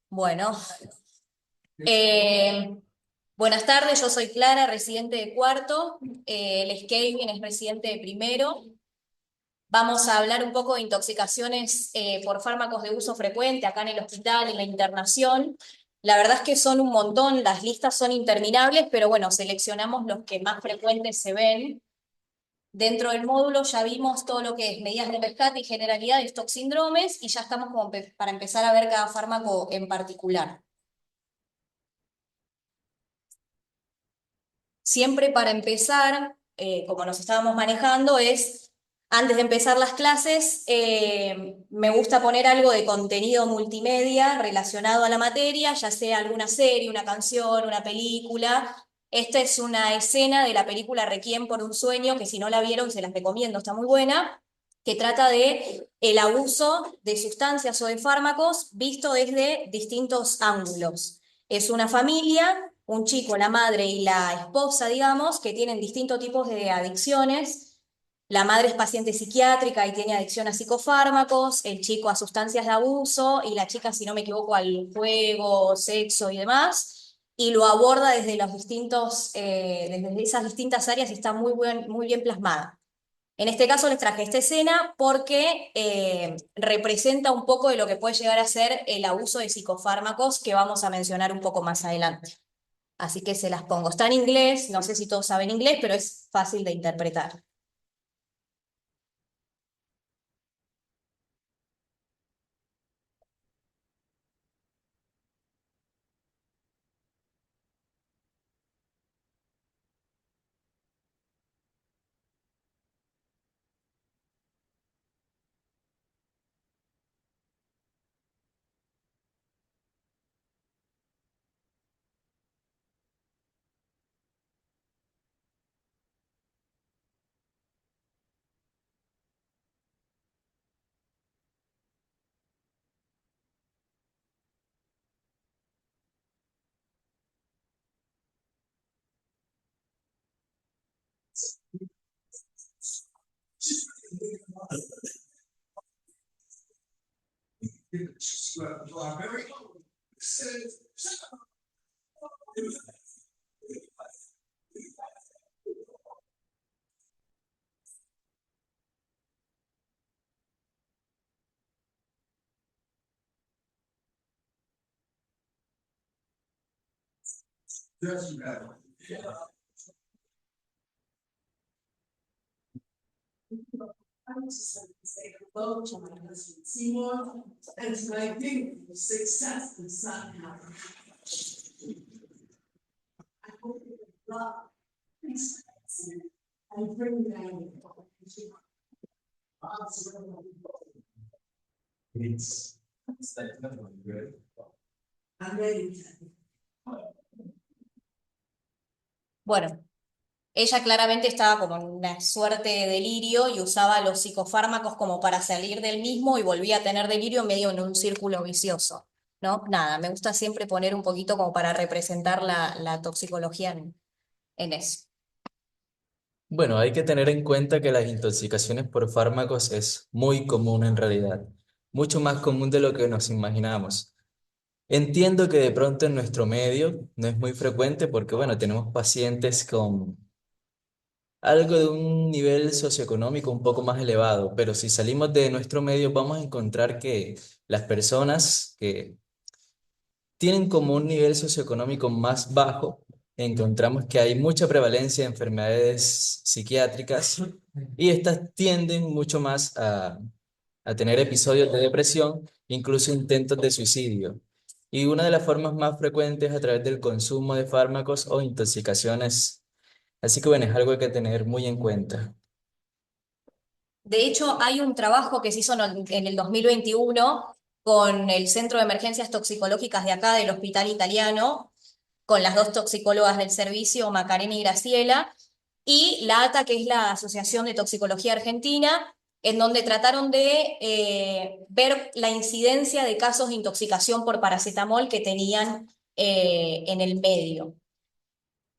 Bueno, eh, buenas tardes, yo soy Clara, residente de cuarto, el Kevin es residente de primero. Vamos a hablar un poco de intoxicaciones por fármacos de uso frecuente acá en el hospital, en la internación. La verdad es que son un montón, las listas son interminables, pero bueno, seleccionamos los que más frecuentes se ven. Dentro del módulo ya vimos todo lo que es medidas de rescate y generalidad de estos síndromes y ya estamos como para empezar a ver cada fármaco en particular. Siempre para empezar, como nos estábamos manejando, es, antes de empezar las clases, me gusta poner algo de contenido multimedia relacionado a la materia, ya sea alguna serie, una canción, una película. Esta es una escena de la película Requiem por un sueño, que si no la vieron se las recomiendo, está muy buena, que trata de el abuso de sustancias o de fármacos visto desde distintos ángulos. Es una familia, un chico, la madre y la esposa, digamos, que tienen distintos tipos de adicciones. La madre es paciente psiquiátrica y tiene adicción a psicofármacos, el chico a sustancias de abuso y la chica, si no me equivoco, al juego, sexo y demás. Y lo aborda desde los distintos, desde esas distintas áreas y está muy bien plasmada. En este caso les traje esta escena porque representa un poco de lo que puede llegar a ser el abuso de psicofármacos que vamos a mencionar un poco más adelante. Así que se las pongo. Está en inglés, no sé si todos saben inglés, pero es fácil de interpretar. Bueno, ella claramente estaba como en una suerte de delirio y usaba los psicofármacos como para salir del mismo y volvía a tener delirio medio en un círculo vicioso, ¿no? Nada, me gusta siempre poner un poquito como para representar la toxicología en eso. Bueno, hay que tener en cuenta que las intoxicaciones por fármacos es muy común en realidad, mucho más común de lo que nos imaginamos. Entiendo que de pronto en nuestro medio no es muy frecuente porque, bueno, tenemos pacientes con algo de un nivel socioeconómico un poco más elevado, pero si salimos de nuestro medio vamos a encontrar que las personas que tienen como un nivel socioeconómico más bajo, encontramos que hay mucha prevalencia de enfermedades psiquiátricas y estas tienden mucho más a tener episodios de depresión, incluso intentos de suicidio. Y una de las formas más frecuentes es a través del consumo de fármacos o intoxicaciones. Así que bueno, es algo que tener muy en cuenta. De hecho, hay un trabajo que se hizo en el 2021 con el Centro de Emergencias Toxicológicas de acá, del Hospital Italiano, con las dos toxicólogas del servicio, Macarena y Graciela, y la ATA, que es la Asociación de Toxicología Argentina, en donde trataron de ver la incidencia de casos de intoxicación por paracetamol que tenían en el medio,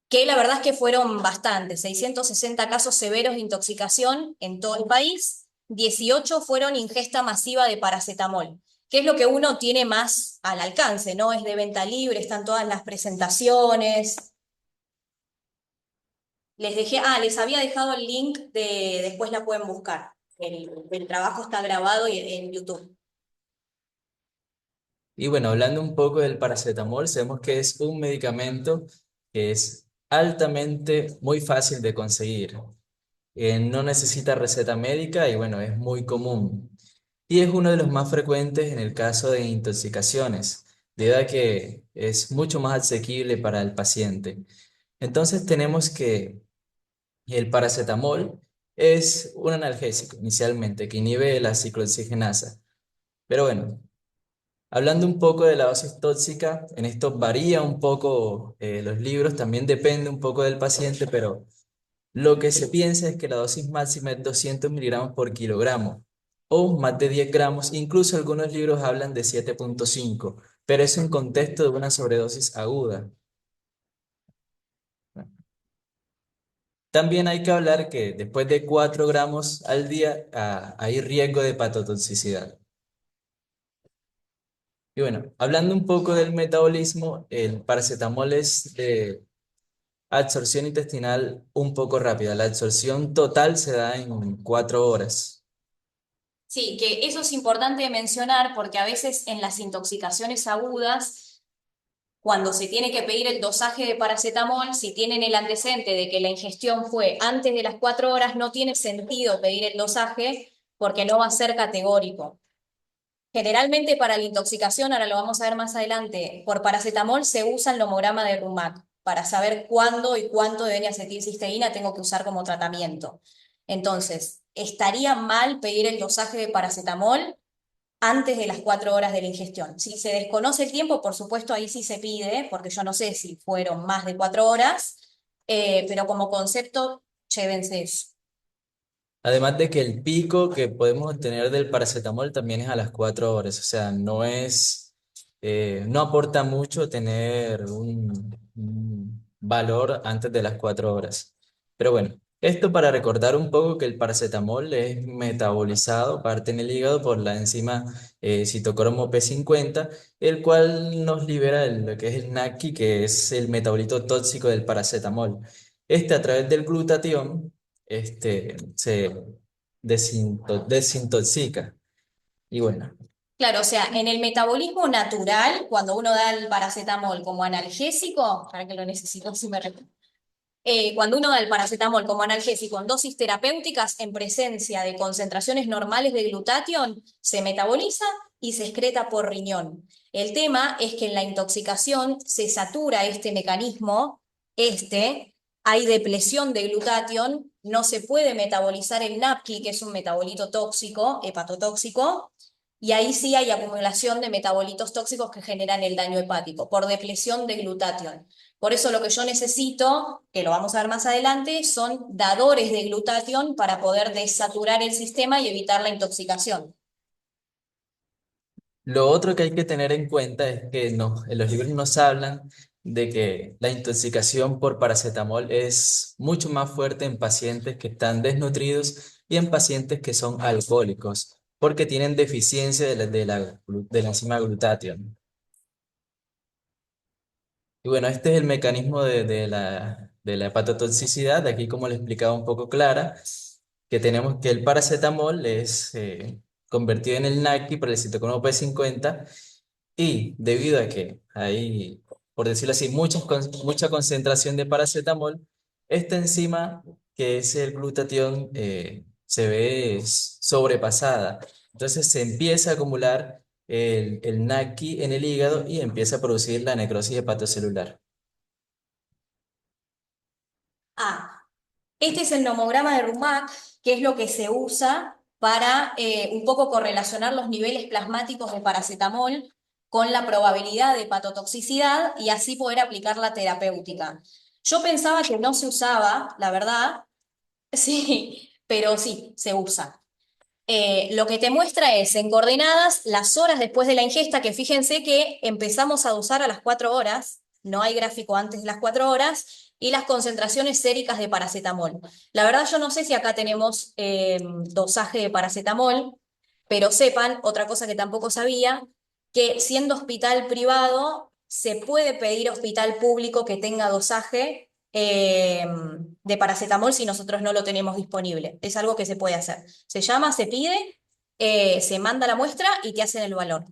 que la verdad es que fueron bastantes, 660 casos severos de intoxicación en todo el país, 18 fueron ingesta masiva de paracetamol. que es lo que uno tiene más al alcance, ¿no? Es de venta libre, están todas las presentaciones. Les había dejado el link después la pueden buscar. El trabajo está grabado y en YouTube. Y bueno, hablando un poco del paracetamol, sabemos que es un medicamento que es altamente muy fácil de conseguir. No necesita receta médica y bueno, es muy común. Y es uno de los más frecuentes en el caso de intoxicaciones, debido a que es mucho más asequible para el paciente. Entonces tenemos que el paracetamol es un analgésico inicialmente que inhibe la ciclooxigenasa. Pero bueno, hablando un poco de la dosis tóxica, en esto varía un poco los libros, también depende un poco del paciente, pero lo que se piensa es que la dosis máxima es 200 miligramos por kilogramo o más de 10 gramos, incluso algunos libros hablan de 7,5, pero es un contexto de una sobredosis aguda. También hay que hablar que después de 4 gramos al día hay riesgo de hepatotoxicidad. Y bueno, hablando un poco del metabolismo, el paracetamol es de absorción intestinal un poco rápida. La absorción total se da en 4 horas. Sí, que eso es importante mencionar porque a veces en las intoxicaciones agudas, cuando se tiene que pedir el dosaje de paracetamol, si tienen el antecedente de que la ingestión fue antes de las 4 horas, no tiene sentido pedir el dosaje porque no va a ser categórico. Generalmente para la intoxicación, ahora lo vamos a ver más adelante, por paracetamol se usa el nomograma de Rumac para saber cuándo y cuánto de N-acetilcisteína tengo que usar como tratamiento. Entonces, estaría mal pedir el dosaje de paracetamol antes de las 4 horas de la ingestión. Si se desconoce el tiempo, por supuesto, ahí sí se pide, porque yo no sé si fueron más de 4 horas, pero como concepto, llévense eso. Además de que el pico que podemos obtener del paracetamol también es a las 4 horas, o sea, no aporta mucho tener un valor antes de las 4 horas. Pero bueno, esto para recordar un poco que el paracetamol es metabolizado, parte en el hígado por la enzima citocromo P50, el cual nos libera lo que es el NACI, que es el metabolito tóxico del paracetamol. Este a través del glutatión se desintoxica. Y bueno, Claro, o sea, en el metabolismo natural, cuando uno da el paracetamol como analgésico, para que lo necesito, si me recuerdo. Cuando uno da el paracetamol como analgésico en dosis terapéuticas en presencia de concentraciones normales de glutatión, se metaboliza y se excreta por riñón. El tema es que en la intoxicación se satura este mecanismo, hay depresión de glutatión, no se puede metabolizar el NAPQI, que es un metabolito tóxico, hepatotóxico, y ahí sí hay acumulación de metabolitos tóxicos que generan el daño hepático por depresión de glutatión. Por eso lo que yo necesito, que lo vamos a ver más adelante, son dadores de glutatión para poder desaturar el sistema y evitar la intoxicación. lo otro que hay que tener en cuenta es que en los libros nos hablan de que la intoxicación por paracetamol es mucho más fuerte en pacientes que están desnutridos y en pacientes que son alcohólicos, porque tienen deficiencia de la enzima glutatión. Y bueno, este es el mecanismo de la hepatotoxicidad. Aquí, como le explicaba un poco Clara, que tenemos que el paracetamol es convertido en el NACI por el citocromo P50 y debido a que hay, por decirlo así, mucha concentración de paracetamol, esta enzima, que es el glutatión, se ve sobrepasada. Entonces se empieza a acumular el NACI en el hígado y empieza a producir la necrosis hepatocelular. Ah, este es el nomograma de Rumac, que es lo que se usa para un poco correlacionar los niveles plasmáticos de paracetamol con la probabilidad de hepatotoxicidad y así poder aplicar la terapéutica. Yo pensaba que no se usaba, la verdad, sí, pero sí, se usa. Lo que te muestra es en coordenadas las horas después de la ingesta, que fíjense que empezamos a usar a las 4 horas, no hay gráfico antes de las 4 horas, y las concentraciones séricas de paracetamol. La verdad yo no sé si acá tenemos dosaje de paracetamol, Pero sepan, otra cosa que tampoco sabía, que siendo hospital privado, se puede pedir hospital público que tenga dosaje de paracetamol si nosotros no lo tenemos disponible. Es algo que se puede hacer. Se llama, se pide, se manda la muestra y te hacen el valor.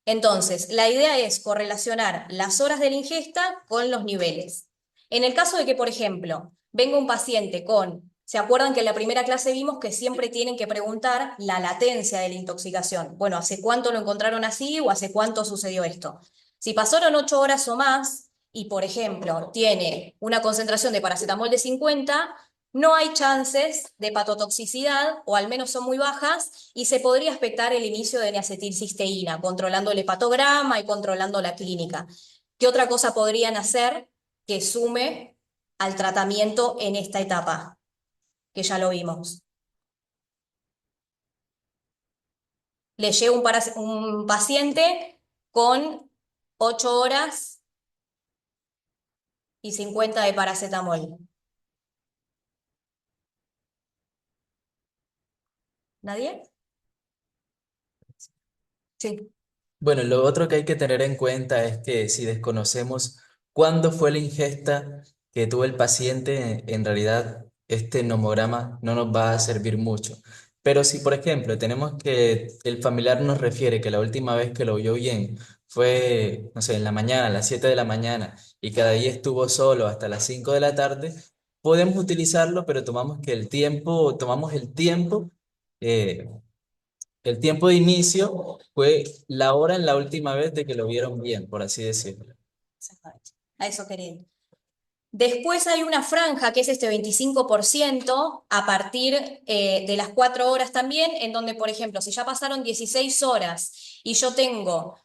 Entonces, la idea es correlacionar las horas de la ingesta con los niveles. En el caso de que, por ejemplo, venga un paciente con, ¿se acuerdan que en la primera clase vimos que siempre tienen que preguntar la latencia de la intoxicación? Bueno, ¿hace cuánto lo encontraron así o hace cuánto sucedió esto? Si pasaron 8 horas o más y, por ejemplo, tiene una concentración de paracetamol de 50, no hay chances de hepatotoxicidad, o al menos son muy bajas, y se podría expectar el inicio de N-acetilcisteína, controlando el hepatograma y controlando la clínica. ¿Qué otra cosa podrían hacer que sume al tratamiento en esta etapa? Que ya lo vimos. Le llega un paciente con 8 horas y 50 de paracetamol. ¿Nadie? Sí. Bueno, lo otro que hay que tener en cuenta es que si desconocemos cuándo fue la ingesta que tuvo el paciente, en realidad este nomograma no nos va a servir mucho. Pero si, por ejemplo, tenemos que el familiar nos refiere que la última vez que lo vio bien fue, no sé, en la mañana, a las 7 de la mañana, y cada día estuvo solo hasta las 5 de la tarde, podemos utilizarlo, pero tomamos eh, el tiempo de inicio fue la hora en la última vez de que lo vieron bien, por así decirlo. Exactamente. A eso quería ir. Después hay una franja que es este 25% a partir de las 4 horas también, en donde, por ejemplo, si ya pasaron 16 horas y yo tengo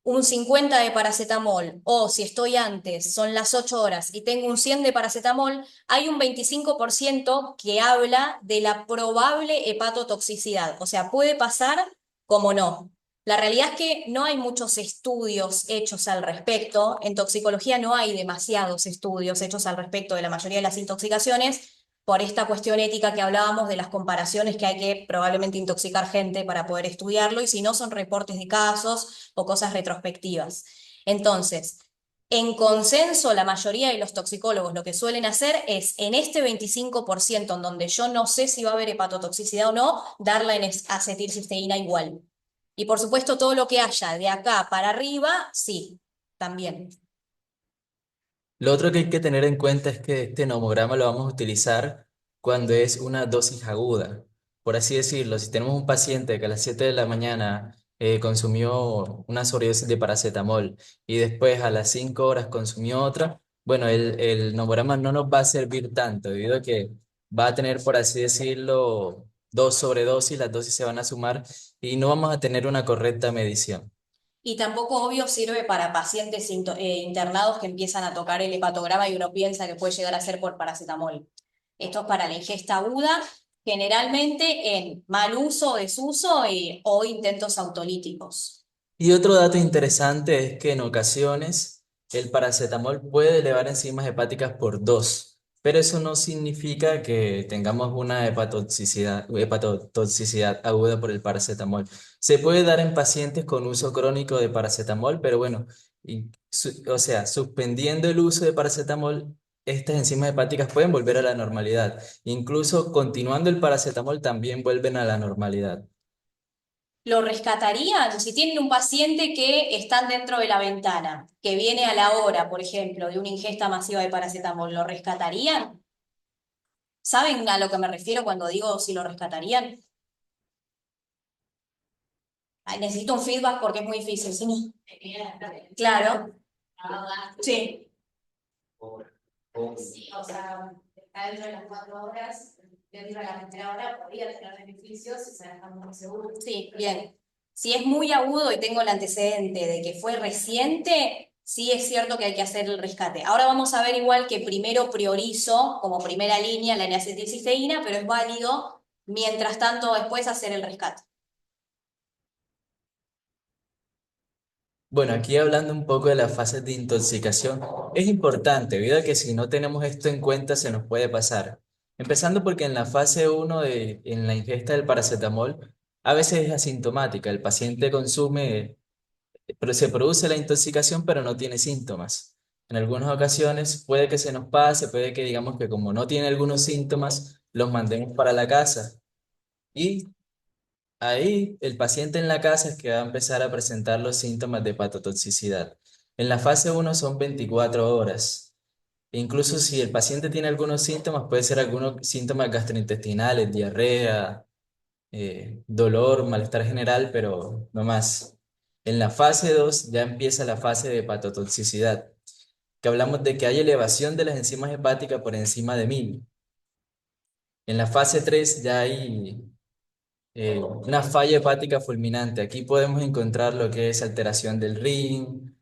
un 50 de paracetamol, o si estoy antes, son las 8 horas y tengo un 100 de paracetamol, hay un 25% que habla de la probable hepatotoxicidad. O sea, puede pasar como no. La realidad es que no hay muchos estudios hechos al respecto. En toxicología no hay demasiados estudios hechos al respecto de la mayoría de las intoxicaciones por esta cuestión ética que hablábamos de las comparaciones que hay que probablemente intoxicar gente para poder estudiarlo, y si no son reportes de casos o cosas retrospectivas. Entonces, en consenso, la mayoría de los toxicólogos lo que suelen hacer es, en este 25% en donde yo no sé si va a haber hepatotoxicidad o no, darla en acetilcisteína igual. Y por supuesto, todo lo que haya de acá para arriba, sí, también. Lo otro que hay que tener en cuenta es que este nomograma lo vamos a utilizar cuando es una dosis aguda. Por así decirlo, si tenemos un paciente que a las 7 de la mañana consumió una sobredosis de paracetamol y después a las 5 horas consumió otra, bueno, el nomograma no nos va a servir tanto debido a que va a tener, por así decirlo, dos sobredosis, las dosis se van a sumar y no vamos a tener una correcta medición. Y tampoco, obvio, sirve para pacientes internados que empiezan a tocar el hepatograma y uno piensa que puede llegar a ser por paracetamol. Esto es para la ingesta aguda, generalmente en mal uso, desuso o intentos autolíticos. Y otro dato interesante es que en ocasiones el paracetamol puede elevar enzimas hepáticas por 2, pero eso no significa que tengamos una hepatotoxicidad aguda por el paracetamol. Se puede dar en pacientes con uso crónico de paracetamol, pero bueno, o sea, suspendiendo el uso de paracetamol, estas enzimas hepáticas pueden volver a la normalidad. Incluso continuando el paracetamol también vuelven a la normalidad. ¿Lo rescatarían? Si tienen un paciente que están dentro de la ventana, que viene a la hora, por ejemplo, de una ingesta masiva de paracetamol, ¿lo rescatarían? ¿Saben a lo que me refiero cuando digo si lo rescatarían? Ay, necesito un feedback porque es muy difícil, si no. Claro, sí. Sí, o sea, está dentro de las 4 horas, dentro de la primera hora, podría tener beneficios si se la estamos muy seguros. Sí, bien. Si es muy agudo y tengo el antecedente de que fue reciente, sí es cierto que hay que hacer el rescate. Ahora vamos a ver igual que primero priorizo como primera línea la N-acetilcisteína, pero es válido mientras tanto después hacer el rescate. Bueno, aquí hablando un poco de las fases de intoxicación, es importante, debido a que si no tenemos esto en cuenta se nos puede pasar. Empezando porque en la fase 1 en la ingesta del paracetamol, a veces es asintomática. El paciente consume, pero se produce la intoxicación, pero no tiene síntomas. En algunas ocasiones puede que se nos pase, puede que digamos que como no tiene algunos síntomas, los mandemos para la casa. Y ahí el paciente en la casa es que va a empezar a presentar los síntomas de hepatotoxicidad. En la fase uno son 24 horas. E incluso si el paciente tiene algunos síntomas, puede ser algunos síntomas gastrointestinales, diarrea, dolor, malestar general, pero no más. En la fase 2 ya empieza la fase de hepatotoxicidad, que hablamos de que hay elevación de las enzimas hepáticas por encima de 1000. En la fase 3 ya hay una falla hepática fulminante. Aquí podemos encontrar lo que es alteración del rin,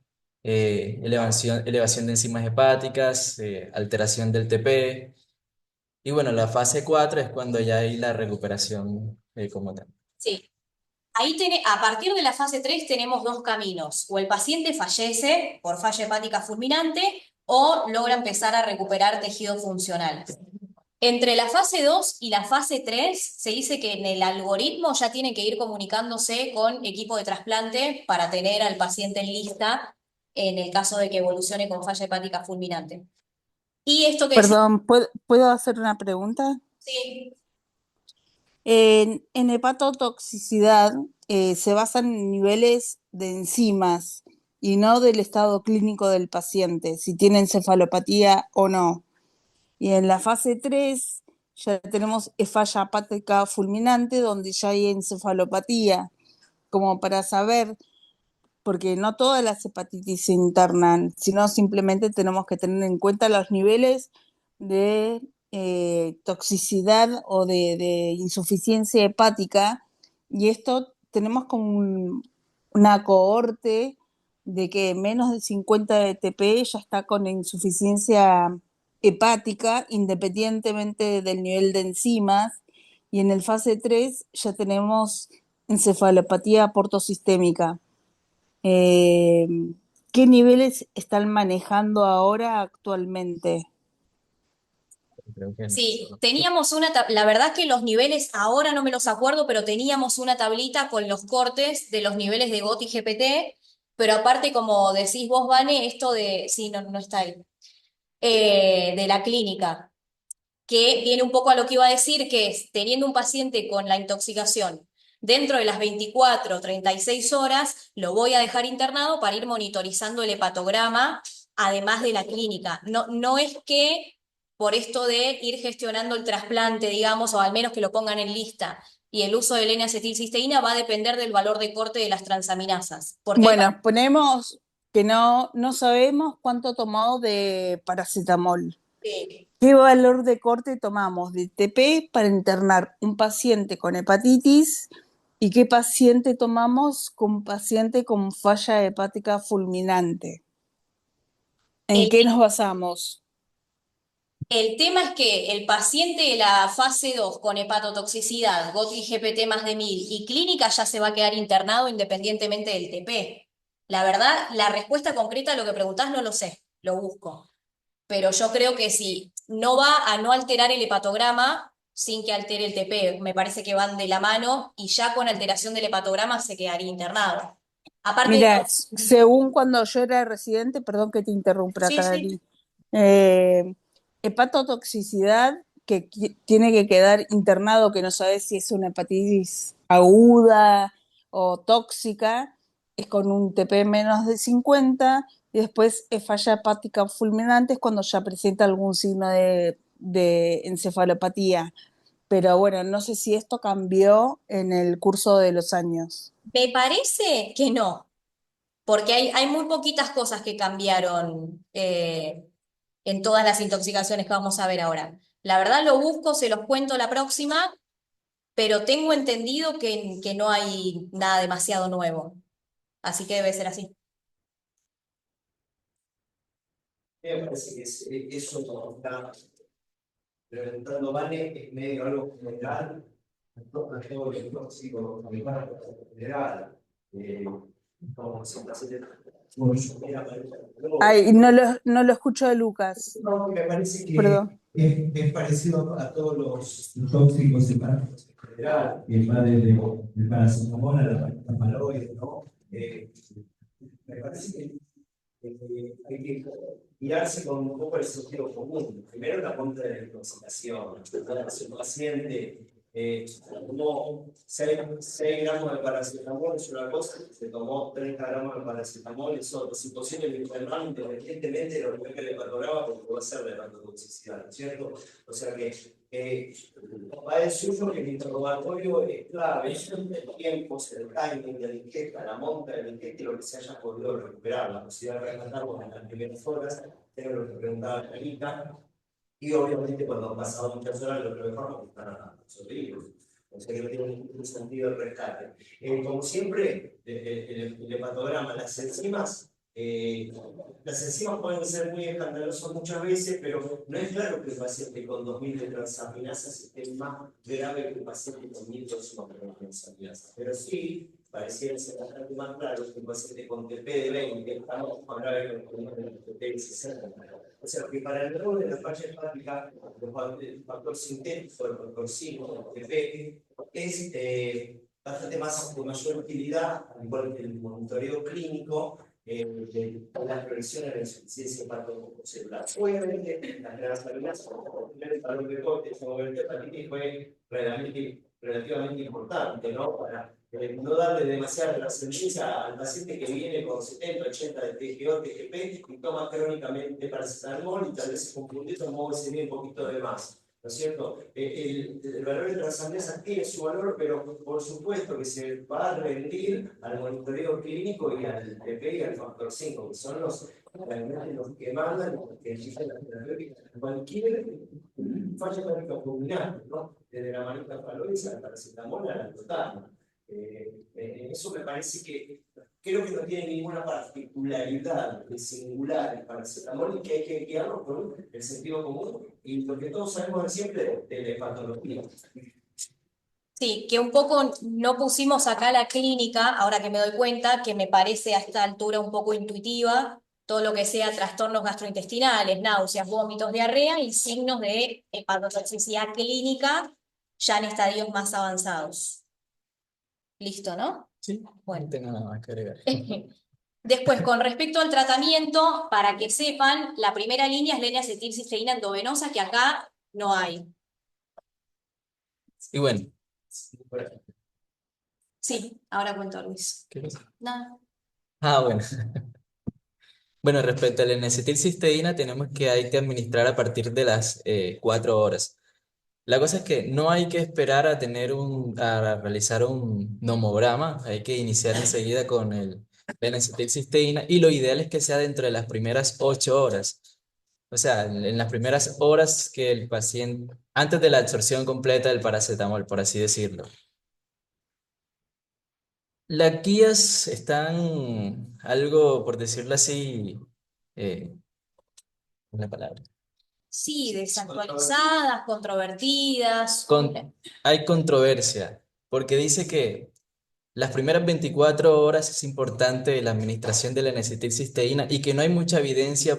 elevación de enzimas hepáticas, alteración del TP. Y bueno, la fase 4 es cuando ya hay la recuperación como tal. Sí. A partir de la fase 3 tenemos dos caminos. O el paciente fallece por falla hepática fulminante o logra empezar a recuperar tejido funcional. Entre la fase 2 y la fase 3 se dice que en el algoritmo ya tiene que ir comunicándose con equipo de trasplante para tener al paciente en lista en el caso de que evolucione con falla hepática fulminante. Y esto que decía, Perdón, ¿puedo hacer una pregunta? sí, En hepatotoxicidad se basan en niveles de enzimas y no del estado clínico del paciente, si tiene encefalopatía o no. Y en la fase 3 ya tenemos falla hepática fulminante, donde ya hay encefalopatía, como para saber, porque no todas las hepatitis se internan, sino simplemente tenemos que tener en cuenta los niveles de toxicidad o de insuficiencia hepática, y esto tenemos como una cohorte de que menos de 50 de TP ya está con insuficiencia hepática, independientemente del nivel de enzimas, y en el fase 3 ya tenemos encefalopatía portosistémica. Eh, ¿Qué niveles están manejando ahora actualmente? Creo que no. sí, teníamos la verdad que los niveles ahora no me los acuerdo, pero teníamos una tablita con los cortes de los niveles de GOT y GPT, pero aparte, como decís vos, Vane, esto de, sí, no, no está ahí, de la clínica, que viene un poco a lo que iba a decir, que es teniendo un paciente con la intoxicación dentro de las 24 o 36 horas, lo voy a dejar internado para ir monitorizando el hepatograma, además de la clínica. No, no es que por esto de ir gestionando el trasplante, digamos, o al menos que lo pongan en lista, y el uso de N-acetilcisteína va a depender del valor de corte de las transaminasas, porque hay Bueno, ponemos que no sabemos cuánto tomado de paracetamol. pacientes. ¿Qué valor de corte tomamos de TP para internar un paciente con hepatitis y qué paciente tomamos con un paciente con falla hepática fulminante? ¿En El qué nos basamos? El tema es que el paciente de la fase 2 con hepatotoxicidad, GOT GPT más de 1000 y clínica ya se va a quedar internado independientemente del TP. La verdad, la respuesta concreta a lo que preguntás no lo sé, lo busco. Pero yo creo que sí, no va a no alterar el hepatograma sin que altere el TP. Me parece que van de la mano y ya con alteración del hepatograma se quedaría internado. Aparte, Mira, según cuando yo era residente, perdón que te interrumpa, sí, sí. Cari, hepatotoxicidad tiene que quedar internado, que no sabes si es una hepatitis aguda o tóxica, es con un TP menos de 50, y después falla hepática fulminante es cuando ya presenta algún signo de encefalopatía. Pero bueno, no sé si esto cambió en el curso de los años. Me parece que no. Porque hay muy poquitas cosas que cambiaron en todas las intoxicaciones que vamos a ver ahora. La verdad lo busco, se los cuento la próxima, pero tengo entendido que no hay nada demasiado nuevo. Así que debe ser así. Me parece que eso como está preguntando Vane es medio algo general, a todo el tóxico familiar en general. Como si uno supiera, Ay, no lo escucho de Lucas, no, me parece que perdón. es parecido a todos los tóxicos y parásitos en general, que va desde el paracetamol a la paracetamoloide, ¿no? Me parece que hay que mirarse con un poco el sentido común. Primero, la punta de la intoxicación. Si un paciente tomó 6 gramos de paracetamol, es una cosa, se tomó 30 gramos de paracetamol, es otra. Es imposible que interno independientemente de lo que le patologaba, porque va a ser de hepatotoxicidad, ¿no es cierto? O sea que va a decir que el interrogatorio es clave, el tiempo, el timing de la ingesta, la monta de la ingesta y lo que se haya podido recuperar, la posibilidad de rescatarlo en las primeras horas, tengo lo que preguntaba Anita, y obviamente cuando han pasado muchas horas los reformas están absorbidos. O sea que no tiene ningún sentido el rescate. Como siempre, el hepatograma, las enzimas pueden ser muy escandalosas muchas veces, pero no es claro que el paciente con 2000 de transaminasas esté más grave que el paciente con 1200 de transaminasas. Pero sí, pareciera ser bastante más claro que un paciente con TP de 20 está más grave que un TP de 60. O sea, que para el rol de la falla hepática, el factor sintético, el factor 5, el TP, es bastante más de mayor utilidad, al igual que el monitoreo clínico, de las previsiones de insuficiencia hepatocelular. Obviamente, las transaminasas, el valor de corte, el hepatitis fue relativamente importante, ¿no? Para no darle demasiada trascendencia al paciente que viene con 70, 80 de TGO, TGP y toma crónicamente paracetamol y tal vez se confunde, tomó ese un poquito de más. ¿No es cierto? El valor de transaminasas tiene su valor, pero por supuesto que se va a rendir al monitoreo clínico y al TP y al factor 5, que son realmente los que mandan, los que exigen la terapéutica. Cualquier falla hepática fulminante, ¿no? Desde la manita faloesa al paracetamol a la total. Eso me parece que creo que no tiene ninguna particularidad de singular el paracetamol y que hay que guiarlo con el sentido común y lo que todos sabemos de siempre de la hepatología. Sí, que un poco no pusimos acá la clínica, ahora que me doy cuenta, que me parece a esta altura un poco intuitiva, todo lo que sea trastornos gastrointestinales, náuseas, vómitos, diarrea y signos de hepatotoxicidad clínica ya en estadios más avanzados. Listo, ¿no? Sí, Bueno. no tengo nada más que agregar. Después, con respecto al tratamiento, para que sepan, la primera línea es la N-acetilcisteína endovenosa, que acá no hay. Y bueno, Sí, ahora cuento, Luis. ¿qué cosa? Nada. Bueno. Bueno, respecto a la N-acetilcisteína, tenemos que hay que administrar a partir de las 4 horas. La cosa es que no hay que esperar a a realizar un nomograma, hay que iniciar enseguida con la N-acetilcisteína y lo ideal es que sea dentro de las primeras 8 horas. O sea, en las primeras horas que el paciente, antes de la absorción completa del paracetamol, por así decirlo. Las guías están algo, por decirlo así, eh, una palabra. Sí, desactualizadas, controvertidas. Hay controversia, porque dice que las primeras 24 horas es importante la administración de la N-acetilcisteína y que no hay mucha evidencia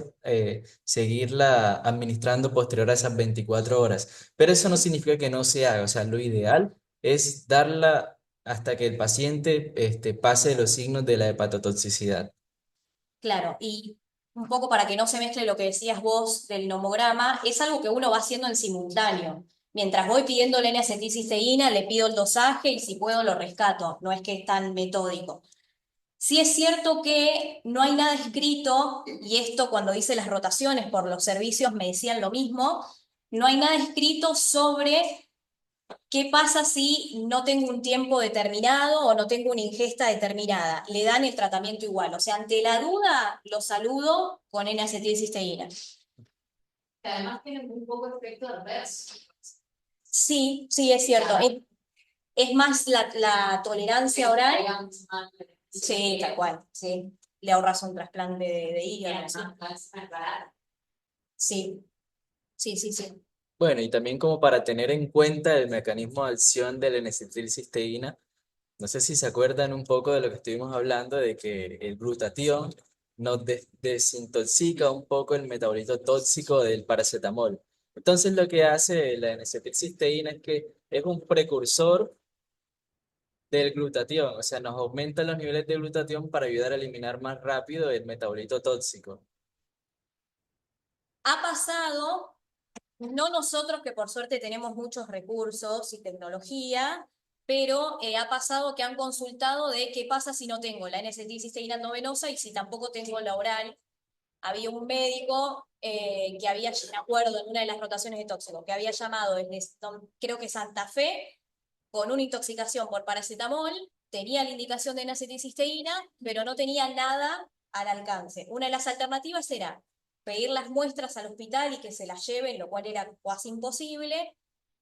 seguirla administrando posterior a esas 24 horas. Pero eso no significa que no se haga. O sea, lo ideal es darla hasta que el paciente pase los signos de la hepatotoxicidad. Claro, y un poco para que no se mezcle lo que decías vos del nomograma, es algo que uno va haciendo en simultáneo. Mientras voy pidiendo la N-acetilcisteína, le pido el dosaje y si puedo lo rescato. No es que es tan metódico. Sí es cierto que no hay nada escrito, y esto cuando hice las rotaciones por los servicios me decían lo mismo, no hay nada escrito sobre qué pasa si no tengo un tiempo determinado o no tengo una ingesta determinada. Le dan el tratamiento igual. O sea, ante la duda, lo saludo con N-acetilcisteína. Además tiene un poco de efecto adverso. Sí, sí, es cierto. Es más la tolerancia oral. Sí, tal cual, sí. Le ahorras un trasplante de hígado. Sí, sí, sí, sí. Bueno, y también como para tener en cuenta el mecanismo de acción de la N-acetilcisteína, no sé si se acuerdan un poco de lo que estuvimos hablando, de que el glutatión nos desintoxica un poco el metabolito tóxico del paracetamol. Entonces lo que hace la N-acetilcisteína es que es un precursor del glutatión, o sea, nos aumenta los niveles de glutatión para ayudar a eliminar más rápido el metabolito tóxico. Ha pasado, no nosotros que por suerte tenemos muchos recursos y tecnología, pero ha pasado que han consultado de qué pasa si no tengo la N-acetilcisteína endovenosa y si tampoco tengo la oral. Había un médico que había, me acuerdo, en una de las rotaciones de tóxicos, que había llamado desde, creo que Santa Fe, con una intoxicación por paracetamol, tenía la indicación de N-acetilcisteína, pero no tenía nada al alcance. Una de las alternativas era pedir las muestras al hospital y que se las lleven, lo cual era casi imposible,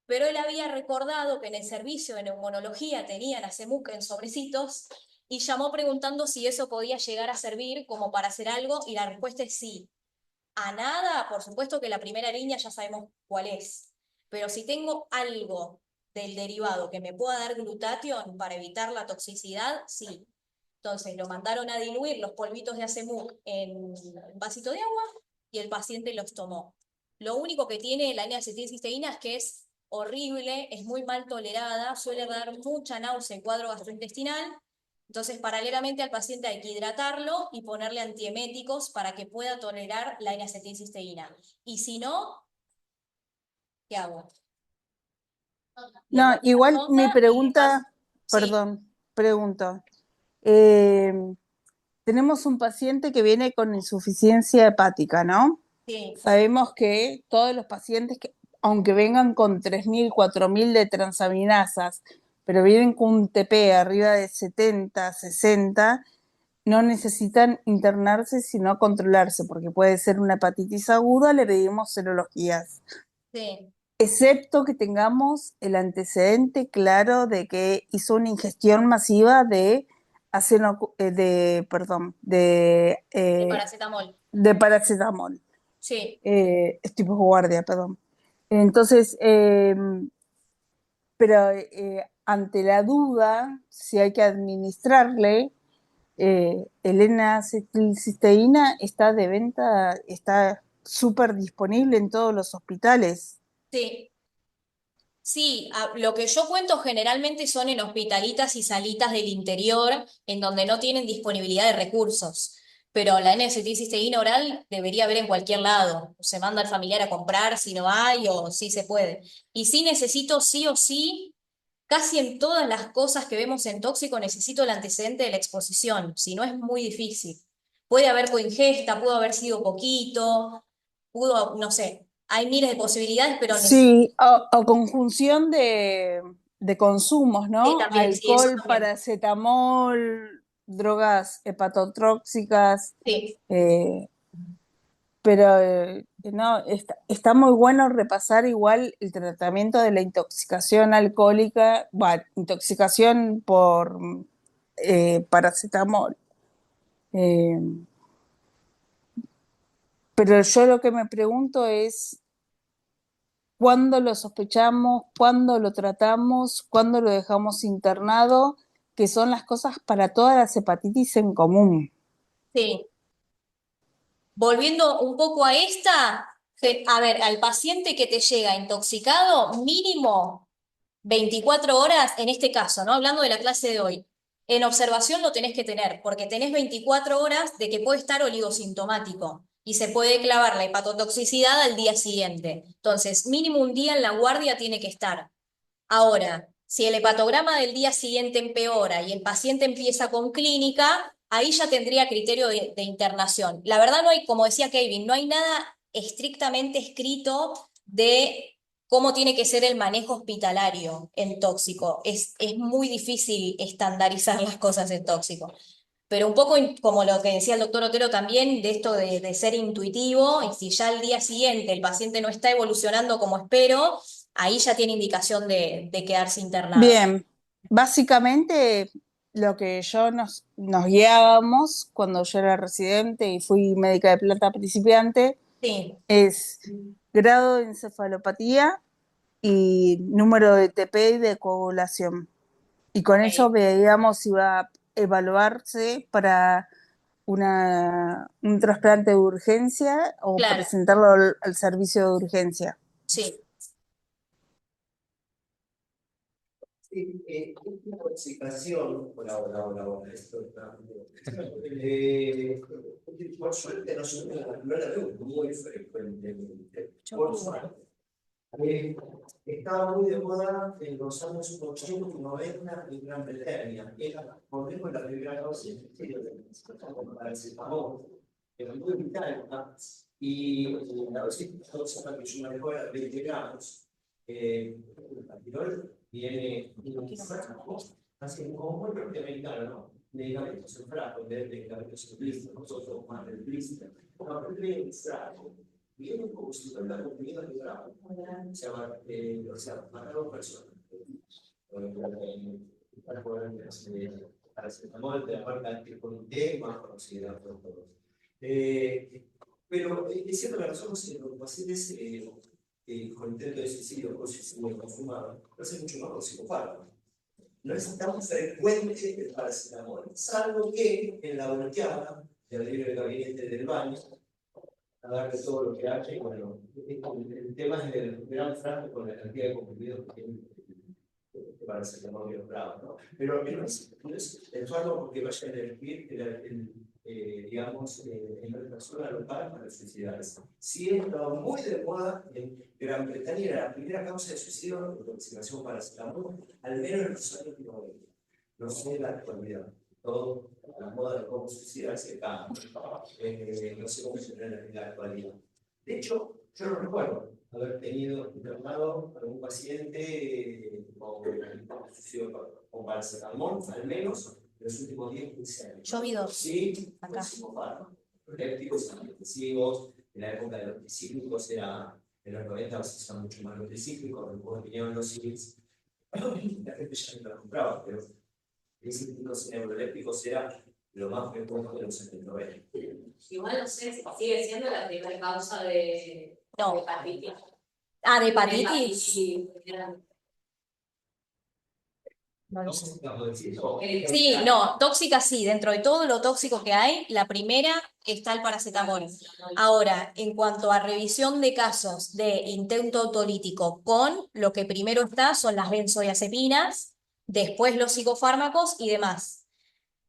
pero él había recordado que en el servicio de neumonología tenían a Semuc en sobrecitos y llamó preguntando si eso podía llegar a servir como para hacer algo y la respuesta es sí. A nada, por supuesto que la primera línea ya sabemos cuál es, pero si tengo algo del derivado que me pueda dar glutatión para evitar la toxicidad, sí. Entonces lo mandaron a diluir los polvitos de Acemuk en un vasito de agua y el paciente los tomó. Lo único que tiene la N-acetilcisteína es que es horrible, es muy mal tolerada, suele dar mucha náusea y cuadro gastrointestinal. Entonces, paralelamente al paciente hay que hidratarlo y ponerle antieméticos para que pueda tolerar la N-acetilcisteína. Y si no, ¿qué hago? Le No, pongo la igual mi sonda y le paso. pregunta, Sí, perdón, pregunto. eh, Tenemos un paciente que viene con insuficiencia hepática, ¿no? sí, Sabemos que todos los pacientes, aunque vengan con 3.000, 4.000 de transaminasas, pero vienen con un TP arriba de 70, 60, no necesitan internarse sino controlarse, porque puede ser una hepatitis aguda, le pedimos serologías. sí. Excepto que tengamos el antecedente claro de que hizo una ingestión masiva de De paracetamol. de paracetamol, Sí, tipo guardia, perdón. Entonces, pero ante la duda, si hay que administrarle, el N-acetilcisteína está de venta, está súper disponible en todos los hospitales. sí. Sí, lo que yo cuento generalmente son en hospitalitas y salitas del interior en donde no tienen disponibilidad de recursos. Pero la N-acetilcisteína oral debería haber en cualquier lado. Se manda al familiar a comprar si no hay o si se puede. Y sí necesito sí o sí, casi en todas las cosas que vemos en tóxico necesito el antecedente de la exposición. Si no es muy difícil. Puede haber coingesta, pudo haber sido poquito, pudo, no sé. Hay miles de posibilidades, pero Sí, o conjunción de consumos, sí, ¿no? también, sí, eso Alcohol, también. paracetamol, drogas hepatotóxicas, Sí, eh, pero no, está muy bueno repasar igual el tratamiento de la intoxicación alcohólica, bueno, intoxicación por paracetamol. Eh, pero yo lo que me pregunto es cuándo lo sospechamos, cuándo lo tratamos, cuándo lo dejamos internado, que son las cosas para todas las hepatitis en común. sí. Volviendo un poco a esta, a ver, al paciente que te llega intoxicado, mínimo 24 horas, en este caso, ¿no? Hablando de la clase de hoy, en observación lo tenés que tener, porque tenés 24 horas de que puede estar oligosintomático y se puede clavar la hepatotoxicidad al día siguiente. Entonces, mínimo un día en la guardia tiene que estar. Ahora, si el hepatograma del día siguiente empeora y el paciente empieza con clínica, ahí ya tendría criterio de internación. La verdad no hay, como decía Kevin, no hay nada estrictamente escrito de cómo tiene que ser el manejo hospitalario en tóxico. Es muy difícil estandarizar las cosas en tóxico. Pero un poco como lo que decía el doctor Otero también, de esto de ser intuitivo, y si ya al día siguiente el paciente no está evolucionando como espero, ahí ya tiene indicación de quedarse internado. Bien, básicamente lo que nos guiábamos cuando yo era residente y fui médica de planta principiante Sí, es grado de encefalopatía y número de TP y de coagulación. Y con eso ok, veíamos si iba a evaluarse para un trasplante de urgencia o claro. presentarlo al servicio de urgencia. Sí, Sí, esta intoxicación, hola, esto está. Por suerte no la veo muy frecuentemente. Por suerte. Estaba muy de moda en los años 80 y 90 en Gran Bretaña. Era, por ejemplo, la primera dosis de paracetamol, era muy vital, ¿no? Y la dosis que yo manejo era 20 gramos. El Pantirol viene en un frasco, así como muy norteamericano, ¿no? Medicamentos en frasco, en vez de medicamentos en blister, nosotros más del blister. No, pero viene en frasco. Viene como si fuera comida de grado. O sea, mataron personas. Para poder paracetamol de la marca Anticonité, más conocida por todos. Pero es cierto que nosotros los pacientes con intento de suicidio o suicidio consumado, lo hacen mucho más con psicofármacos. No es tan frecuente el paracetamol, salvo que en la volteada del libro de gabinete del baño, a darle todo lo que hace, y bueno, el tema es el gran frasco con la cantidad de comprimidos que tiene para hacer la novia brava, ¿no? Pero no es el fármaco porque vaya a elegir, digamos, en la persona local para suicidarse. Sí, estaba muy de moda en Gran Bretaña, era la primera causa de suicidio, la intoxicación paracetamol, al menos en los años 90. No sé la actualidad. Todo, la moda de cómo suicidarse cambia. No sé cómo se en la actualidad. De hecho, yo no recuerdo haber tenido internado a un paciente con paracetamol, al menos en los últimos 10, 15 años. yo vi dos Sí, acá. Epilépticos, antidepresivos, en la época de los tricíclicos en los 90 se usaban mucho más los tricíclicos, después vinieron los CILs. La gente ya no los compraba, pero tricíclicos neurolépticos era lo más frecuente de los 90. Igual no sé si sigue siendo la primera causa de No. hepatitis. Ah, de hepatitis. No lo sé. Sí, no, tóxica sí, dentro de todo lo tóxico que hay, la primera está el paracetamol. Ahora, en cuanto a revisión de casos de intento autolítico con, lo que primero está son las benzodiazepinas, después los psicofármacos y demás.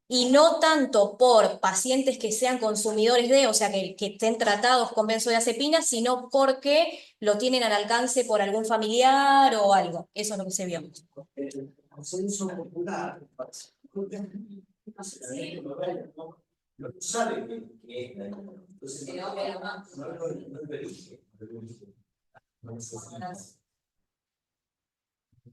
Y no tanto por pacientes que sean consumidores de, o sea, que estén tratados con benzodiazepinas, sino porque lo tienen al alcance por algún familiar o algo. Eso es lo que se vio. El consenso popular, no sabe qué es la entonces no lo elige.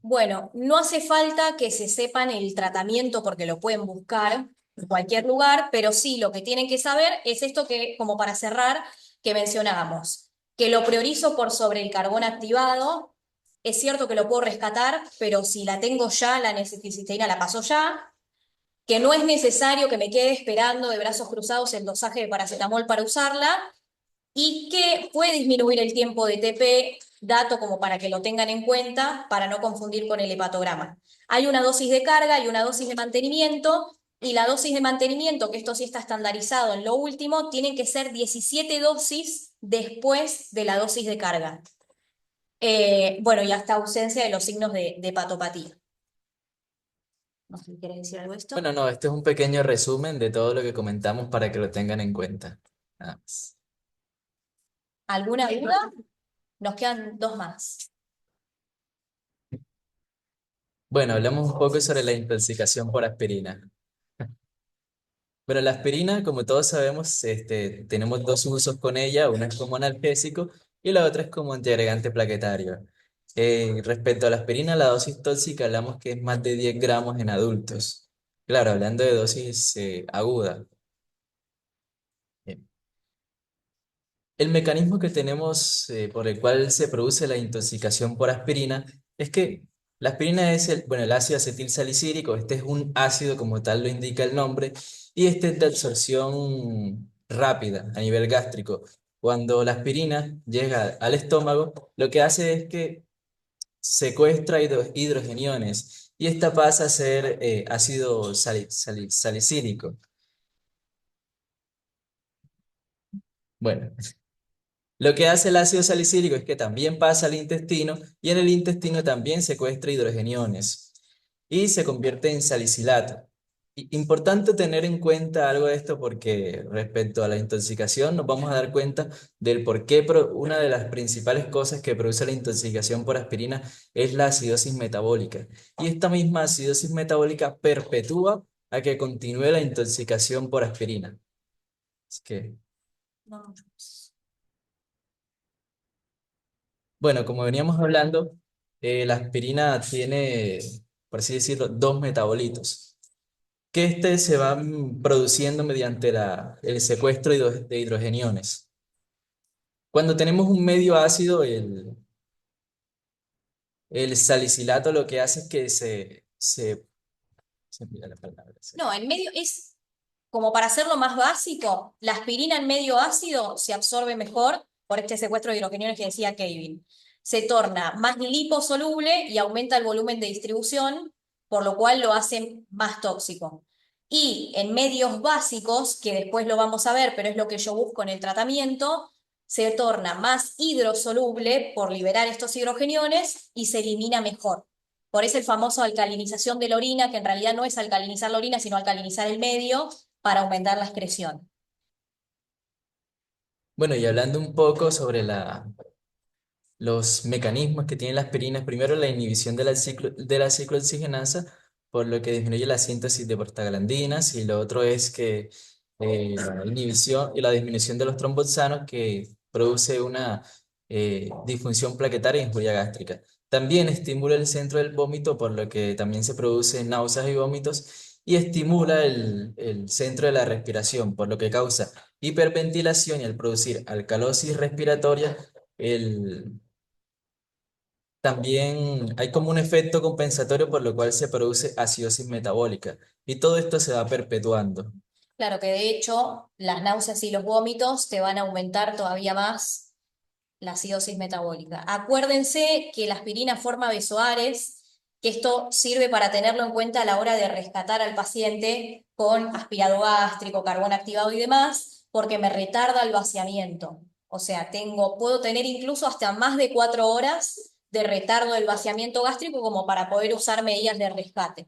Bueno, no hace falta que se sepan el tratamiento porque lo pueden buscar en cualquier lugar, pero sí lo que tienen que saber es esto que, como para cerrar, que mencionábamos, que lo priorizo por sobre el carbón activado. Es cierto que lo puedo rescatar, pero si la tengo ya, la N-acetilcisteína la paso ya, que no es necesario que me quede esperando de brazos cruzados el dosaje de paracetamol para usarla, y que puede disminuir el tiempo de TP, dato como para que lo tengan en cuenta, para no confundir con el hepatograma. Hay una dosis de carga y una dosis de mantenimiento, y la dosis de mantenimiento, que esto sí está estandarizado en lo último, tienen que ser 17 dosis después de la dosis de carga. Bueno, y hasta ausencia de los signos de hepatopatía. No sé si quieres decir algo de esto. Bueno, no, este es un pequeño resumen de todo lo que comentamos para que lo tengan en cuenta. Nada más. ¿Alguna duda? Nos quedan dos más. Bueno, hablamos un poco sobre la intoxicación por aspirina. Bueno, la aspirina, como todos sabemos, tenemos dos usos con ella, una es como analgésico y la otra es como antiagregante plaquetario. Respecto a la aspirina, la dosis tóxica hablamos que es más de 10 gramos en adultos. Claro, hablando de dosis aguda. Bien. El mecanismo que tenemos por el cual se produce la intoxicación por aspirina es que la aspirina es bueno, el ácido acetil salicílico, este es un ácido como tal lo indica el nombre, y este es de absorción rápida a nivel gástrico. Cuando la aspirina llega al estómago, lo que hace es que secuestra hidrogeniones y esta pasa a ser ácido salicílico. Bueno. Lo que hace el ácido salicílico es que también pasa al intestino y en el intestino también secuestra hidrogeniones y se convierte en salicilato. Importante tener en cuenta algo de esto porque respecto a la intoxicación nos vamos a dar cuenta del por qué una de las principales cosas que produce la intoxicación por aspirina es la acidosis metabólica. Y esta misma acidosis metabólica perpetúa a que continúe la intoxicación por aspirina. Así que, No. bueno, como veníamos hablando, la aspirina tiene, por así decirlo, dos metabolitos, que se van produciendo mediante el secuestro de hidrogeniones. Cuando tenemos un medio ácido, el salicilato lo que hace es que se me olvida la palabra, No, en medio es como para hacerlo más básico, la aspirina en medio ácido se absorbe mejor por este secuestro de hidrogeniones que decía Kevin. Se torna más liposoluble y aumenta el volumen de distribución, por lo cual lo hace más tóxico. Y en medios básicos, que después lo vamos a ver, pero es lo que yo busco en el tratamiento, se torna más hidrosoluble por liberar estos hidrogeniones y se elimina mejor. Por eso el famoso alcalinización de la orina, que en realidad no es alcalinizar la orina, sino alcalinizar el medio para aumentar la excreción. Bueno, y hablando un poco sobre los mecanismos que tiene la aspirina, primero la inhibición de la ciclooxigenasa, por lo que disminuye la síntesis de prostaglandinas, y lo otro es que la inhibición y la disminución de los tromboxanos que produce una disfunción plaquetaria e injuria gástrica. También estimula el centro del vómito, por lo que también se producen náuseas y vómitos, y estimula el centro de la respiración, por lo que causa hiperventilación y al producir alcalosis respiratoria, el, también hay como un efecto compensatorio por lo cual se produce acidosis metabólica y todo esto se va perpetuando. Claro que de hecho las náuseas y los vómitos te van a aumentar todavía más la acidosis metabólica. Acuérdense que la aspirina forma besoares, que esto sirve para tenerlo en cuenta a la hora de rescatar al paciente con aspirado gástrico, carbón activado y demás, porque me retarda el vaciamiento. O sea, puedo tener incluso hasta más de 4 horas de retardo del vaciamiento gástrico como para poder usar medidas de rescate.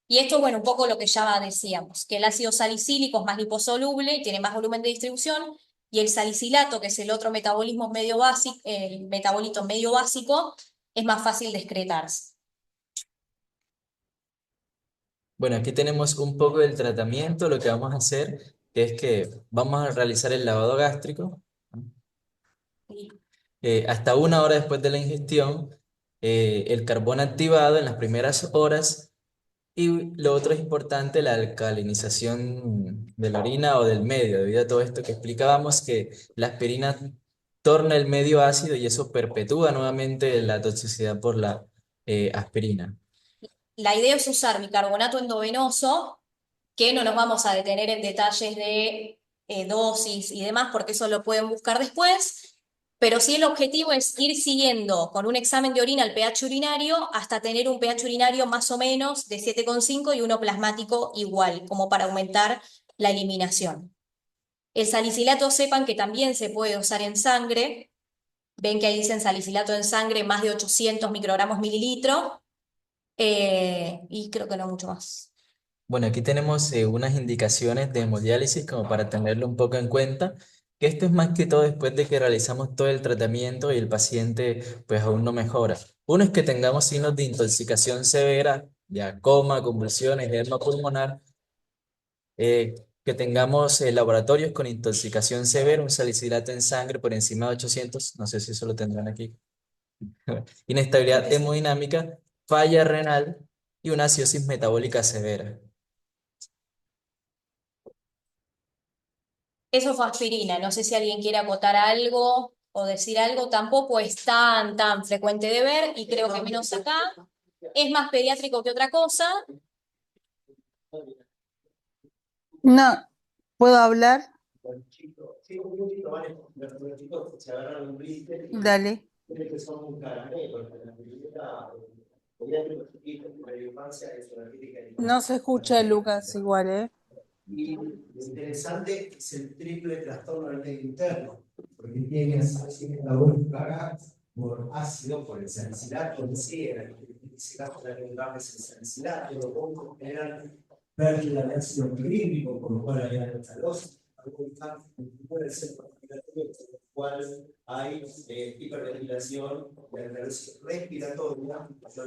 Y esto, bueno, un poco lo que ya decíamos, que el ácido salicílico es más liposoluble y tiene más volumen de distribución, y el salicilato, que es el otro metabolismo medio básico, el metabolito medio básico, es más fácil de excretarse. Bueno, aquí tenemos un poco del tratamiento. Lo que vamos a hacer es que vamos a realizar el lavado gástrico hasta 1 hora después de la ingestión, el carbón activado en las primeras horas. Y lo otro es importante, la alcalinización de la orina o del medio, debido a todo esto que explicábamos, que la aspirina torna el medio ácido y eso perpetúa nuevamente la toxicidad por la aspirina. La idea es usar bicarbonato endovenoso, que no nos vamos a detener en detalles de dosis y demás, porque eso lo pueden buscar después, pero sí el objetivo es ir siguiendo con un examen de orina el pH urinario hasta tener un pH urinario más o menos de 7,5 y uno plasmático igual, como para aumentar la eliminación. El salicilato sepan que también se puede usar en sangre. Ven que ahí dicen salicilato en sangre más de 800 microgramos mililitro, y creo que no mucho más. Bueno, aquí tenemos unas indicaciones de hemodiálisis como para tenerlo un poco en cuenta, que esto es más que todo después de que realizamos todo el tratamiento y el paciente pues aún no mejora. Uno es que tengamos signos de intoxicación severa, ya coma, convulsiones, edema pulmonar, que tengamos laboratorios con intoxicación severa, un salicilato en sangre por encima de 800, no sé si eso lo tendrán aquí, inestabilidad hemodinámica, falla renal y una acidosis metabólica severa. Eso fue aspirina. No sé si alguien quiere acotar algo o decir algo. Tampoco es tan frecuente de ver y creo que menos acá. Es más pediátrico que otra cosa. No, ¿puedo hablar? Sí, un minutito, vale. Los chicos se agarraron un brisket y Dale. creen que son un caramelo, porque la primera, los chiquitos de la infancia es una crítica de No se escucha, Lucas, igual, ¿eh? Y lo interesante es el triple trastorno del medio interno. porque tiene la boca por ácido, por el salicilato, en ese caso la que es el salicilato, los hongos generan pérdida de ácido clorhídrico, por lo cual hay alcalosis, puede ser respiratorio, por lo cual hay hiperventilación y alcalosis respiratoria. Yo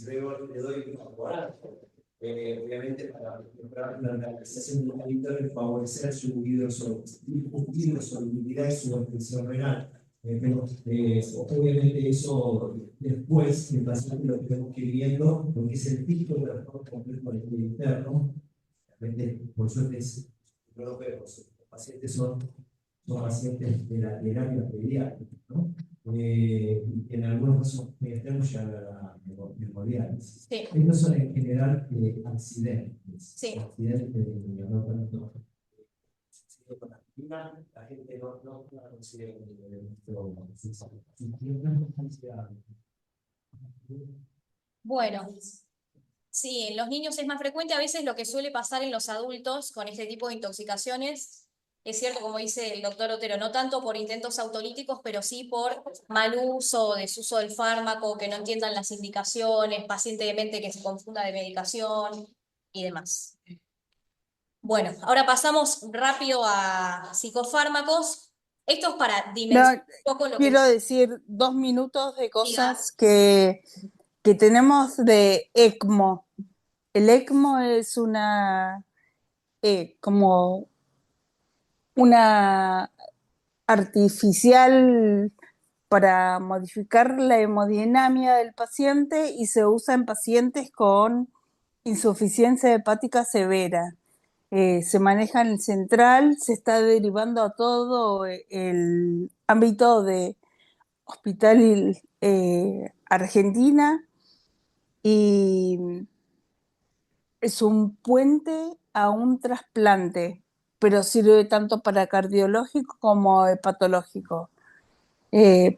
luego le doy un favorable. Obviamente para mejorar la realización del monitor y favorecer su hidrosolubilidad y su obtención renal. Pero obviamente eso después el paciente lo tenemos que ir viendo porque es el pico de la forma complejo del interno. Realmente, por suerte, no lo vemos. Los pacientes son pacientes del área pediátrica, ¿no? En algunos casos extremos llegan a la hemodiálisis. Sí. Estos son en general accidentes. Sí. Accidentes no tanto. Con la espina, la gente no la considera un evento sensible. Bueno, sí, en los niños es más frecuente, a veces lo que suele pasar en los adultos con este tipo de intoxicaciones, es cierto, como dice el doctor Otero, no tanto por intentos autolíticos, pero sí por mal uso, desuso del fármaco, que no entiendan las indicaciones, paciente de mente que se confunda de medicación y demás. Bueno, ahora pasamos rápido a psicofármacos. Esto es para dimensionar un poco lo que... Quiero decir 2 minutos de cosas que tenemos de ECMO. El ECMO es como una artificial para modificar la hemodinamia del paciente y se usa en pacientes con insuficiencia hepática severa. Se maneja en el central, se está derivando a todo el ámbito de Hospital Argentina y es un puente a un trasplante, pero sirve tanto para cardiológico como hepatológico.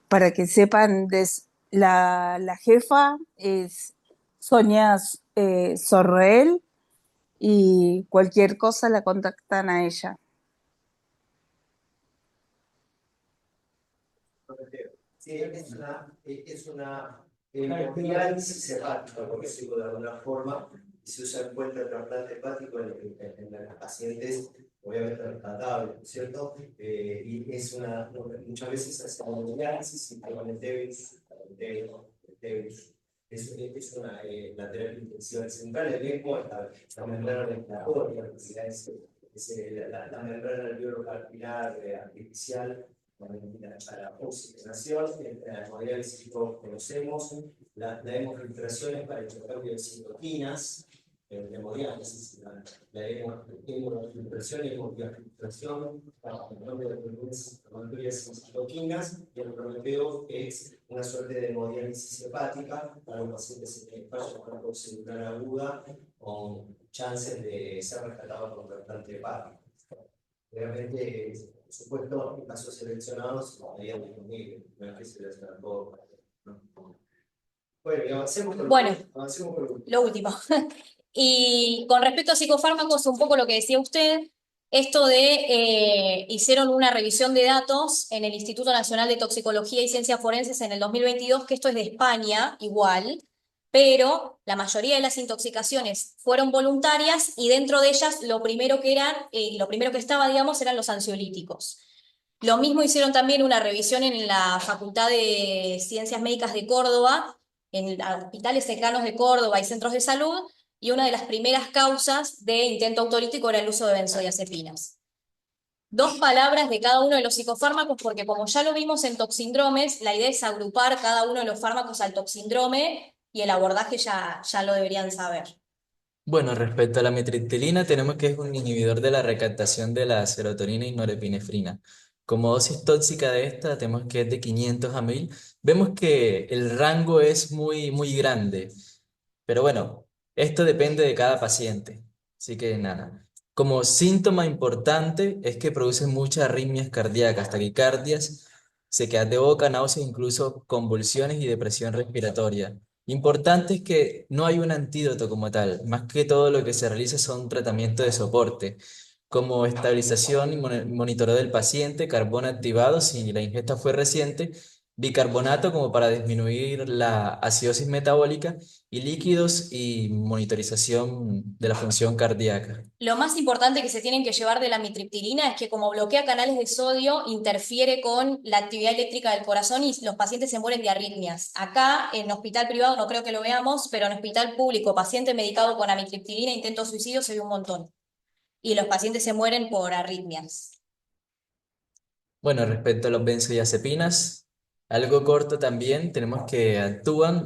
Para que sepan, la jefa es Sonia Sorrell y cualquier cosa la contactan a ella. Sí, es una hemodiálisis hepática, por decirlo de alguna forma, y se usa en cuenta el trasplante hepático en los pacientes, obviamente rescatables, ¿cierto? Y es muchas veces se hace hemodiálisis y con el TEVIS, es una la terapia intensiva central, el ECMO, la membrana respiratoria, la membrana alveolo-capilar artificial, para oxigenación, la hemodiálisis que todos conocemos, la hemofiltración es para el intercambio de citoquinas, la hemodiálisis, la hemofiltración y hemofiltración para el intercambio de citoquinas, y el Prometeo es una suerte de hemodiálisis hepática para los pacientes que fallan con la celular aguda con chances de ser rescatados con trasplante hepático. Realmente, por supuesto, en casos seleccionados estarían disponibles, no es que seleccionan todo. Bueno, y avancemos por lo último. Y con respecto a psicofármacos, un poco lo que decía usted, esto de hicieron una revisión de datos en el Instituto Nacional de Toxicología y Ciencias Forenses en el 2022, que esto es de España, igual, pero la mayoría de las intoxicaciones fueron voluntarias y dentro de ellas lo primero que estaba, digamos, eran los ansiolíticos. Lo mismo hicieron también una revisión en la Facultad de Ciencias Médicas de Córdoba, en hospitales cercanos de Córdoba y centros de salud, y una de las primeras causas de intento autolítico era el uso de benzodiazepinas. 2 palabras de cada uno de los psicofármacos, porque como ya lo vimos en toxindromes, la idea es agrupar cada uno de los fármacos al toxindrome y el abordaje ya lo deberían saber. Bueno, respecto a la metriptilina, tenemos que es un inhibidor de la recaptación de la serotonina y norepinefrina. Como dosis tóxica de esta, tenemos que es de 500 a 1000. Vemos que el rango es muy grande, pero bueno, esto depende de cada paciente. Así que nada. Como síntoma importante es que produce muchas arritmias cardíacas, taquicardias, sequedad de boca, náuseas, incluso convulsiones y depresión respiratoria. Importante es que no hay un antídoto como tal, más que todo lo que se realiza son tratamientos de soporte. como estabilización y monitoreo del paciente, carbón activado si la ingesta fue reciente, bicarbonato como para disminuir la acidosis metabólica y líquidos y monitorización de la función cardíaca. Lo más importante que se tienen que llevar de la amitriptilina es que como bloquea canales de sodio, interfiere con la actividad eléctrica del corazón y los pacientes se mueren de arritmias. Acá, en hospital privado, no creo que lo veamos, pero en hospital público, paciente medicado con amitriptilina, intento suicidio, se ve un montón. Y los pacientes se mueren por arritmias. Bueno, respecto a los benzodiazepinas, algo corto también, tenemos que actúan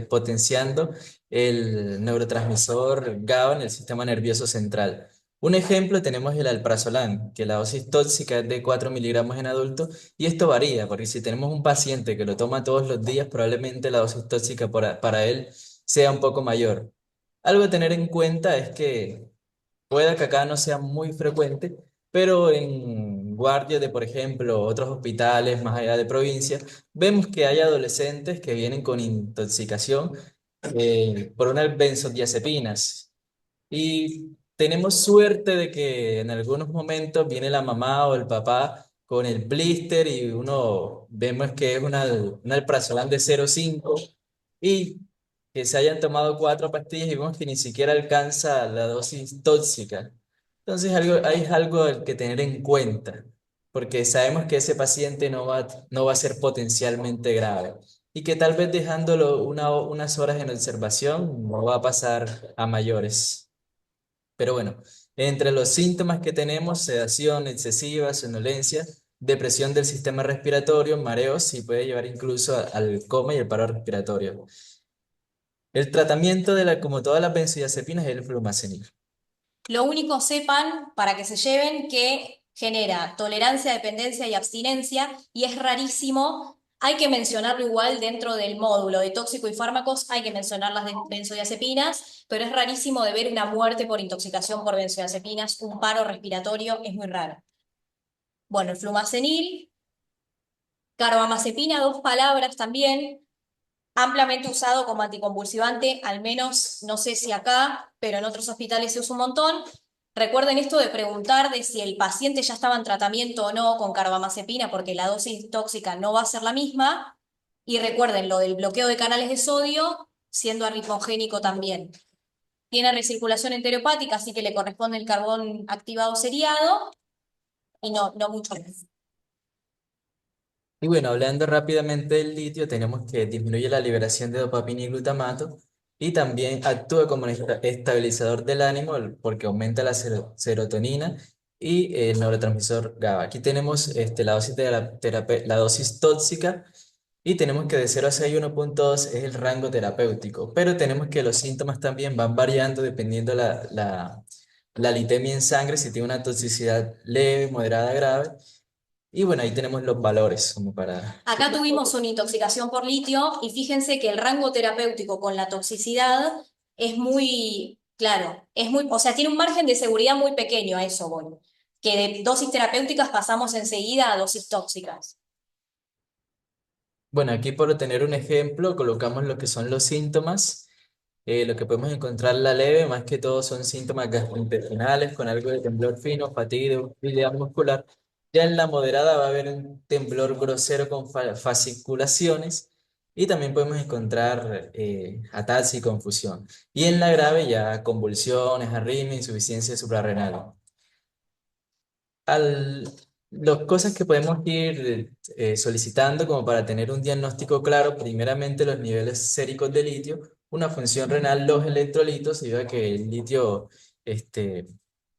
potenciando el neurotransmisor GABA en el sistema nervioso central. Un ejemplo tenemos el alprazolam, que la dosis tóxica es de 4 miligramos en adultos, y esto varía, porque si tenemos un paciente que lo toma todos los días, probablemente la dosis tóxica para él sea un poco mayor. Algo a tener en cuenta es que pueda que acá no sea muy frecuente, pero en guardias de, por ejemplo, otros hospitales más allá de provincia, vemos que hay adolescentes que vienen con intoxicación por unas benzodiazepinas. Y tenemos suerte de que en algunos momentos viene la mamá o el papá con el blister y uno vemos que es un alprazolam de 0,5 y que se hayan tomado 4 pastillas y vemos que ni siquiera alcanza la dosis tóxica. Entonces hay algo al que tener en cuenta, porque sabemos que ese paciente no va a ser potencialmente grave y que tal vez dejándolo unas horas en observación no va a pasar a mayores. Pero bueno, entre los síntomas que tenemos, sedación excesiva, somnolencia, depresión del sistema respiratorio, mareos y puede llevar incluso al coma y el paro respiratorio. El tratamiento como todas las benzodiazepinas, es el flumazenil. Lo único sepan, para que se lleven, que genera tolerancia, dependencia y abstinencia, y es rarísimo. Hay que mencionarlo igual dentro del módulo de tóxico y fármacos, hay que mencionar las benzodiazepinas, pero es rarísimo de ver una muerte por intoxicación por benzodiazepinas, un paro respiratorio, es muy raro. Bueno, el flumazenil, carbamazepina, 2 palabras también, ampliamente usado como anticonvulsivante, al menos no sé si acá, pero en otros hospitales se usa un montón. Recuerden esto de preguntar de si el paciente ya estaba en tratamiento o no con carbamazepina, porque la dosis tóxica no va a ser la misma. Y recuerden lo del bloqueo de canales de sodio, siendo arritmogénico también. Tiene recirculación enteropática, así que le corresponde el carbón activado seriado y no mucho más. Y bueno, hablando rápidamente del litio, tenemos que disminuye la liberación de dopamina y glutamato y también actúa como un estabilizador del ánimo porque aumenta la serotonina y el neurotransmisor GABA. Aquí tenemos la dosis de la dosis tóxica y tenemos que de 0 a 6, 1,2 es el rango terapéutico, pero tenemos que los síntomas también van variando dependiendo la litemia en sangre, si tiene una toxicidad leve, moderada, grave. Y bueno, ahí tenemos los valores como para... Acá tuvimos una intoxicación por litio y fíjense que el rango terapéutico con la toxicidad es muy claro, o sea, tiene un margen de seguridad muy pequeño, a eso voy, que de dosis terapéuticas pasamos enseguida a dosis tóxicas. Bueno, aquí por tener un ejemplo, colocamos lo que son los síntomas. Lo que podemos encontrar la leve, más que todo, son síntomas gastrointestinales con algo de temblor fino, fatiga, debilidad muscular. Ya en la moderada va a haber un temblor grosero con fasciculaciones y también podemos encontrar ataxia y confusión. Y en la grave ya convulsiones, arritmia, insuficiencia suprarrenal. Al, las cosas que podemos ir solicitando como para tener un diagnóstico claro, primeramente los niveles séricos de litio, una función renal, los electrolitos, debido a que el litio, este,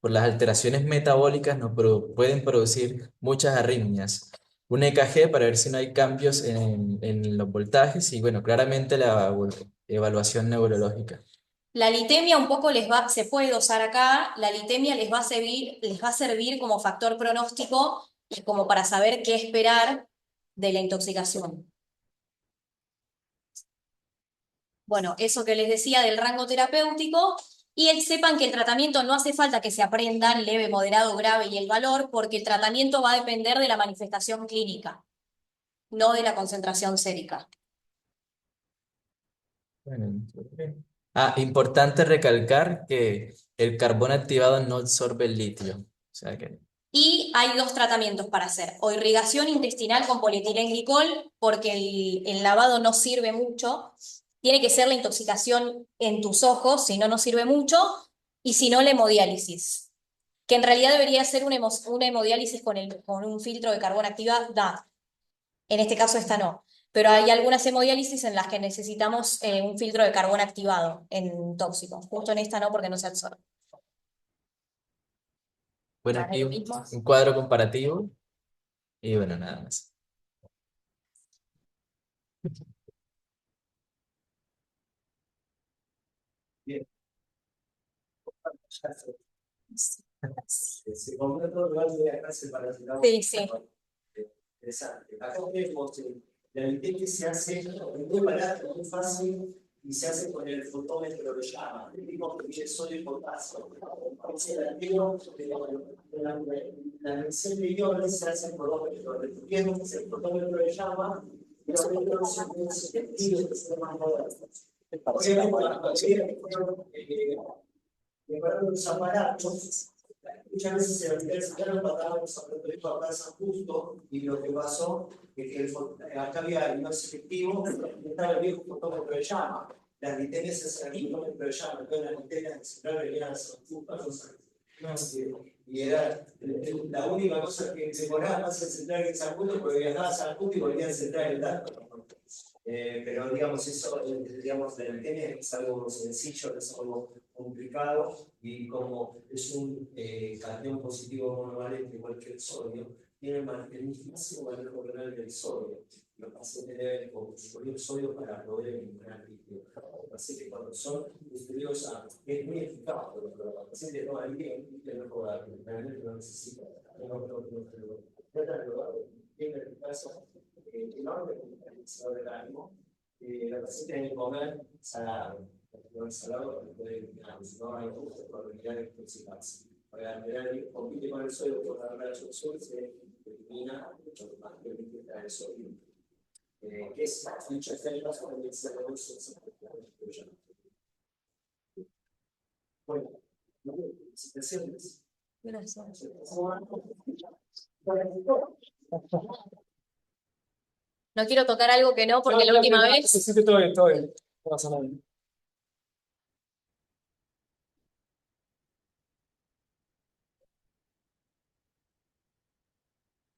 por las alteraciones metabólicas, pueden producir muchas arritmias. Un EKG para ver si no hay cambios en los voltajes y, bueno, claramente la evaluación neurológica. La litemia un poco se puede dosar acá, la litemia les va a servir como factor pronóstico y como para saber qué esperar de la intoxicación. Bueno, eso que les decía del rango terapéutico, y sepan que el tratamiento no hace falta que se aprendan leve, moderado, grave y el valor, porque el tratamiento va a depender de la manifestación clínica, no de la concentración sérica. Bueno, Ah, importante recalcar que el carbón activado no absorbe el litio. O sea que, Y hay dos tratamientos para hacer, o irrigación intestinal con polietilenglicol, porque el lavado no sirve mucho, tiene que ser la intoxicación en tus ojos, si no, no sirve mucho, y si no, la hemodiálisis, que en realidad debería ser una hemodiálisis con un filtro de carbón activa, da. En este caso esta no, pero hay algunas hemodiálisis en las que necesitamos un filtro de carbón activado en tóxicos, justo en esta no porque no se absorbe. bueno, Vale, aquí lo mismo. un cuadro comparativo y bueno, nada más. Bien. Se compró todo el lugar de la clase para el Sí, sí. interesante. Acá vemos la que se hace muy barato, muy fácil y se hace con el fotómetro de llama. Digo que mide sodio y potasio. Entonces, la medición de iones se hace con fotómetro. Reduciendo el fotómetro de llama y los metros son efectivos que se más modernos. Obviamente, la mayoría mejorar los aparatos. Muchas veces se lo pasábamos a proyecto acá en San Justo y lo que pasó es que acá había no es efectivo, estaba el viejo fotómetro de llama. Las licencias eran el fotómetro de llama, todas las licencias de celular venían a San Justo, y era la única cosa que se ponía más en central que en San Justo, porque viajaba a San Justo y volvía a centrar el dato. Pero digamos, eso, digamos, de la antena es algo sencillo, no es algo complicado, y como es un catión positivo monovalente igual que el sodio, tiene el mismísimo valor corporal del sodio. Los pacientes deben consumir sodio para poder eliminar líquido. Así que cuando son inferiores a, es muy eficaz, pero los pacientes no hay bien, no puede realmente no necesita. Tiene el caso enorme del ánimo, la paciente debe comer salado. No es salado porque puede eliminar, si no hay probabilidad de intoxicarse. Para compite con el sodio, por la relación sol se elimina lo más que está el sodio. Que es muchas celdas cuando se reduce bueno, felicitaciones. Gracias. No quiero tocar algo que no, porque la última vez Sí, todo bien, todo bien. No pasa nada.